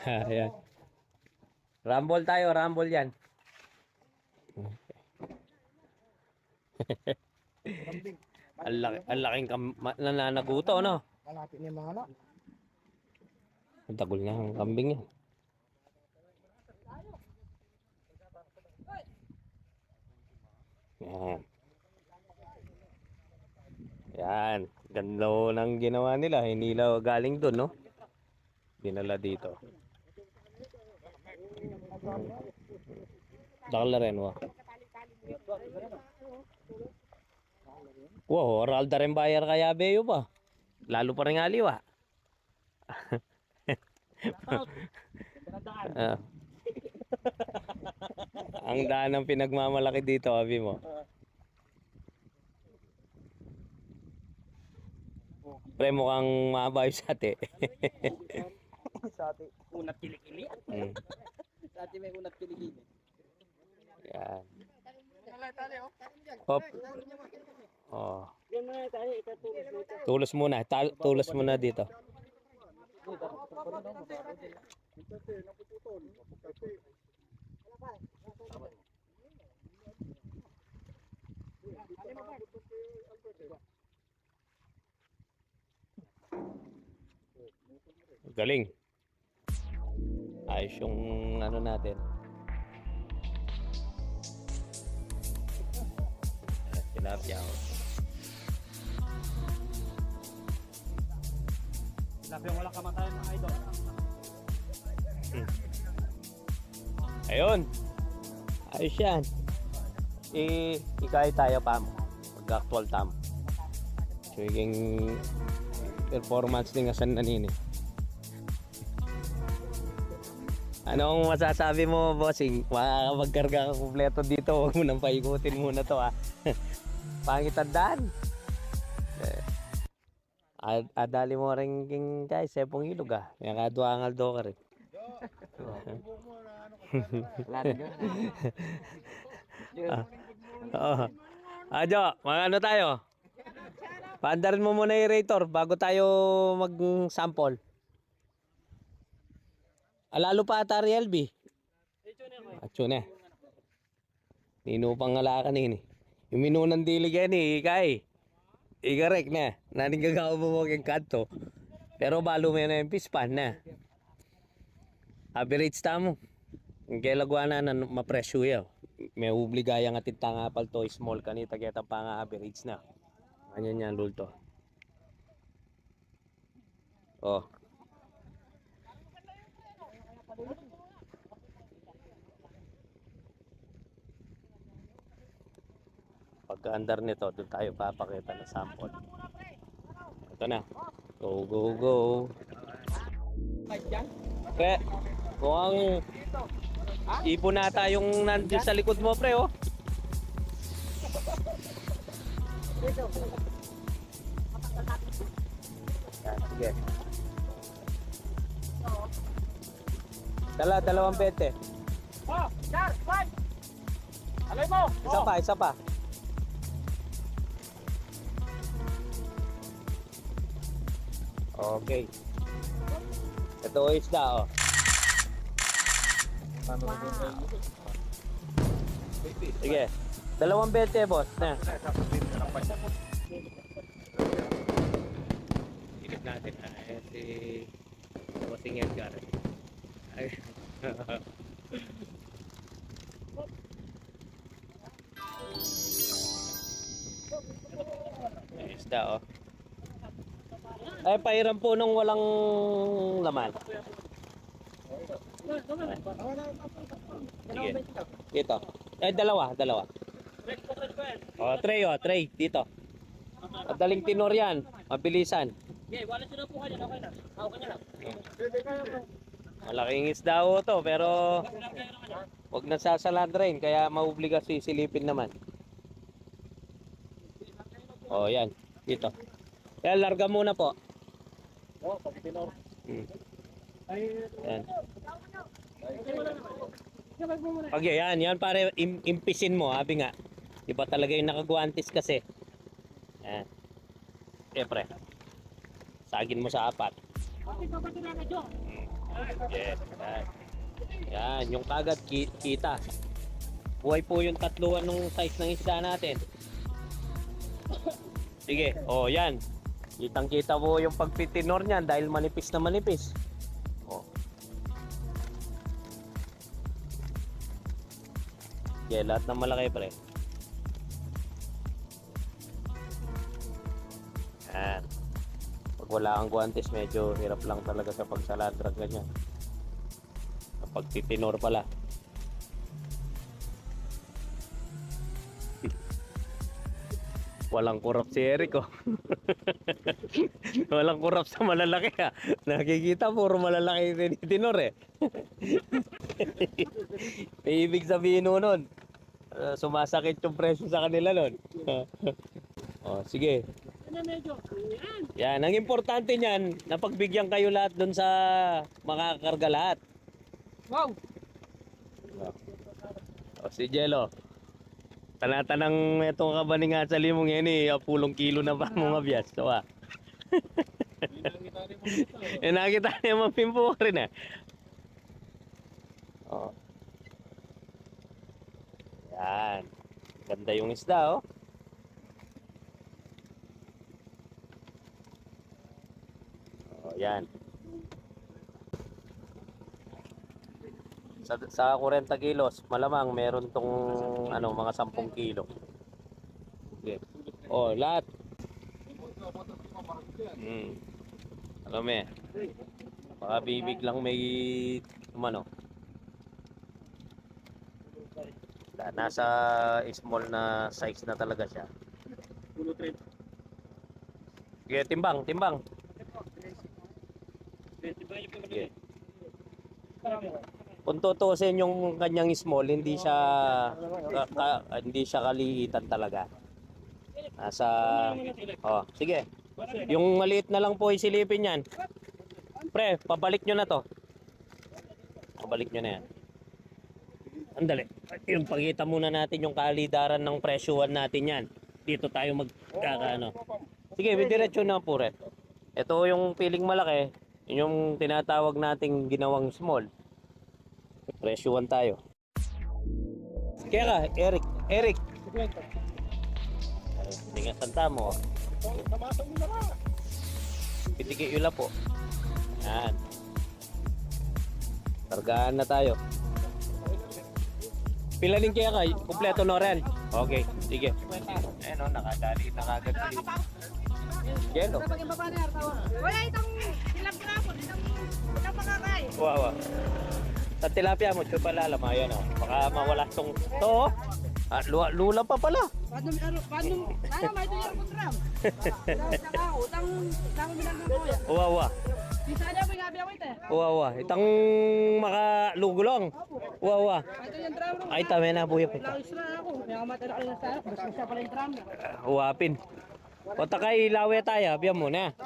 Ayan. Rumble tayo, rumble yan. Ang laking nananaguto, no? Malapit na yung mga anak. Ang tagol nga ang kambing yan. Yan. Yan. Ganda ng ginawa nila. Hindi nila galing doon, no? Dinala dito. Dakla rin, wa. Wow, oral da rin bayar kaya beyo pa. Lalo pa rin aliw, ah. Ang daan ng pinagmamalaki dito, abi mo. Pre, mukhang mahaba yung sate. Sa atin, unat kilikili. Sa atin may unat kilikili. Yan. Hop. Oh. Tulos muna. Tulos muna dito. Galing. Ayos yung ano natin. Tilapia. Tilapia walang kamatayan mga idol. Ayun. Ayos yan. Ikay tayo pa mo. Mag-actual tam. So, yung performance ng asan na nini. Anong masasabi mo, bossing? Magkarga ka kompleto dito. Huwag mo nang paikutin muna to, ha. Pangit ang daan. Adali mo rin guys, sepong ilog, ha. May kaduangal do ka rin. Jo, mga ano tayo? Paandarin mo muna yung rator bago tayo mag-sample. Alalo pa ata RLB. Atsun eh. Nino pang ngalakan ini. Yung minunan dilig yan eh, ikay. Ikarek na. Naning gagawa mo yung kanto. Pero balo mo na yung pispan na. Average tamo. Yung kailagwa na mapresyo yaw. May obligaya nga titangapal to small kanita kaya pa nga average na. Ganyan yan lulto. Oh. Pagka-andar nito, doon tayo papakita ng sample. Ito na. Go, go, go. Pre, mukhang ipon nata yung nandiyo sa likod mo, pre, oh. Yan, sige. Dalawang 20. Oh, Char, fight! Alay mo! Isa pa. Okay. Ito isda, oh. Sige. 2.20, boss. Na. Ilip natin. Si Bossing Edgar. Ay. Isda, oh. Ay, pairam po nung walang laman. Sige. Dito. Ay, dalawa. Oh, tray. Dito. Madaling tinor yan. Mabilisan. Okay, wala sila po kayo. Okay na. Okay na lang. Malaking isda ho to, pero huwag nasasalandrain, kaya maubliga sisilipin naman. Oh, yan. Dito. Kaya larga muna po. Oh, pag tinor. Yan. Pag yan pare impisin mo, habi nga. Iba talaga yung nakaguantis kasi. Yan. Siyempre. Sagin mo sa 4. Okay, pa ba talaga, Jo? Yes, yan. Yan, yung kagat kita. Buhay po yung tatluan ng size ng isda natin. Sige, oh yan. Kitang-kita po yung pagpitinor niyan dahil manipis na manipis. Oh. Sige, lahat ng malaki pre. Yan. Pag wala kang guantes, medyo hirap lang talaga sa pagsaladra ganyan. Kapag titinor pala. Walang kurap si Eric oh. Walang kurap sa malalaki ha. Nakikita puro malalaki tinitinor eh. May ibig sabihin nun. Sumasakit yung presyo sa kanila nun. Oh, sige. Yan, ang importante niyan, napagbigyan kayo lahat dun sa makakarga lahat. Wow! O si Jello. Tanatanang itong kabaning nga sa limong yan eh, 10 kilo na ba mga bias. So ah. Nakita niya mapimpo rin eh. Oh. Yan. Ganda yung isda oh. Oh, yan. Sa 40 kilos, malamang meron tong ano, mga 10 kilo. Okay. Oh, lahat. Alam eh. Baka bibig lang may umano. Nasa small na size na talaga siya. Okay, timbang. Okay. Kung tutusin yung kanyang small, hindi siya kaliitan talaga. Nasa oh, sige. Yung maliit na lang po isilipin yan. Pre, pabalik nyo na to. Pabalik nyo na yan. Andali. Yung pagkita muna natin yung kalidaran ng presyuhan natin yan. Dito tayo magkakaano. Sige, diretso na po rin. Ito yung piling malaki. Yung tinatawag nating ginawang small. Presyuhan tayo. Kaya ka, Eric. Hindi nga santa mo. Pitiki yula po. Yan. Kargaan na tayo. Pilaling kaya ka, kumpleto no rin. Okay, sige. Ayan o, nakadali na kagad. Yelo. Wala itong silang pinapon, itong makakay. Wow. Sa tilapia mo, chupa lalam. Ayan o, baka mawala tong to. At lula pa pala. Paano may ito yung program? Utang bilang ng kuya. Uwawa. Bisa aja ko ngabi ako ito. Uwawa. Itang makalugulong. Uwawa. Ito yung drum. Ay, tama na buhay po ito. Lawis na ako. May kamatay na kayo na sa harap. Basta siya pala yung drum. Uwapin. O takay lawe tayo, biyan mo na.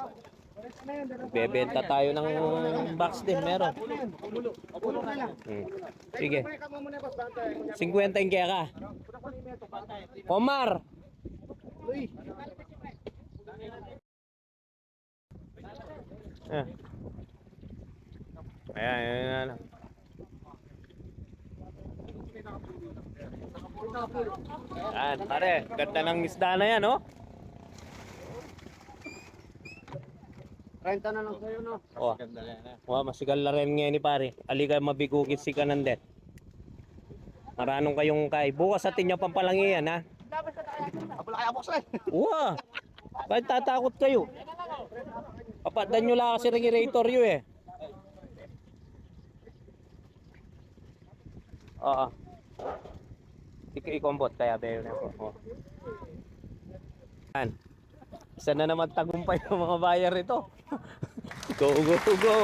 Bebenta tayo ng box din, meron. Sige. 50 yung kaya ka. Omar! Ayan. Ayan, pare, ganda ng isda na yan, oh. Renta na lang sa'yo, no? Oh. Oh, masigal na rin ngayon ni pare. Alika mabigugit si Kanandet. Maranong kayong kay. Bukas atin niya pampalangiyan, ha? Wala kaya box eh. Uwa! Bakit tatakot kayo? Papadan nyo lang kasi regulator yun eh. Oo. I-combot kaya bayo na po. Yan. Isa na naman tagumpay ng mga buyer ito. Go, go, go!